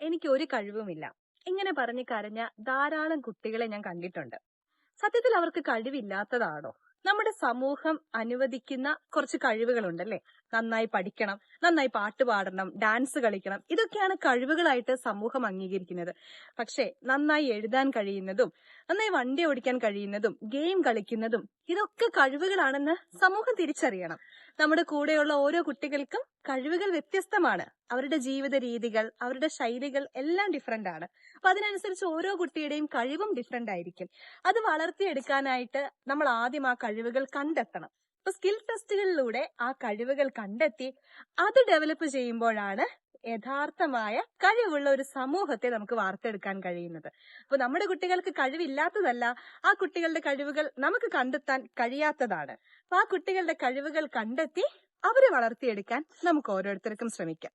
എനിക്ക് ഒരു കഴിവുമില്ല. ഇങ്ങനെ പറഞ്ഞ് കരഞ്ഞ ധാരാളം കുട്ടികളെ ഞാൻ കണ്ടിട്ടുണ്ട്. സത്യത്തിൽ അവർക്ക് കഴിവില്ലാത്തതാണോ? നമ്മുടെ സമൂഹം അനുവദിക്കുന്ന കുറച്ച് കഴിവുകളുണ്ടല്ലേ? നന്നായി പഠിക്കണം, നന്നായി പാട്ട് പാടണം, ഡാൻസ് കളിക്കണം. ഇതൊക്കെയാണ് കഴിവുകളായിട്ട് സമൂഹം അംഗീകരിക്കുന്നത്. പക്ഷേ നന്നായി എഴുതാൻ കഴിയുന്നതും, നന്നായി വണ്ടി ഓടിക്കാൻ കഴിയുന്നതും, ഗെയിം കളിക്കുന്നതും ഇതൊക്കെ കഴിവുകളാണെന്ന് സമൂഹം തിരിച്ചറിയണം. നമ്മുടെ കൂടെയുള്ള ഓരോ കുട്ടികൾക്കും കഴിവുകൾ വ്യത്യസ്തമാണ്. അവരുടെ ജീവിത രീതികൾ, അവരുടെ ശൈലികൾ എല്ലാം ഡിഫറെന്റ് ആണ്. അപ്പൊ അതിനനുസരിച്ച് ഓരോ കുട്ടിയുടെയും കഴിവും ഡിഫറെന്റ് ആയിരിക്കും. അത് വളർത്തിയെടുക്കാനായിട്ട് നമ്മൾ ആദ്യം ആ കഴിവുകൾ കണ്ടെത്തണം. ഇപ്പൊ സ്കിൽ ടെസ്റ്റുകളിലൂടെ ആ കഴിവുകൾ കണ്ടെത്തി അത് ഡെവലപ്പ് ചെയ്യുമ്പോഴാണ് യഥാർത്ഥമായ കഴിവുള്ള ഒരു സമൂഹത്തെ നമുക്ക് വാർത്തെടുക്കാൻ കഴിയുന്നത്. അപ്പൊ നമ്മുടെ കുട്ടികൾക്ക് കഴിവില്ലാത്തതല്ല, ആ കുട്ടികളുടെ കഴിവുകൾ നമുക്ക് കണ്ടെത്താൻ കഴിയാത്തതാണ്. അപ്പൊ ആ കുട്ടികളുടെ കഴിവുകൾ കണ്ടെത്തി അവരെ വളർത്തിയെടുക്കാൻ നമുക്ക് ഓരോരുത്തർക്കും ശ്രമിക്കാം.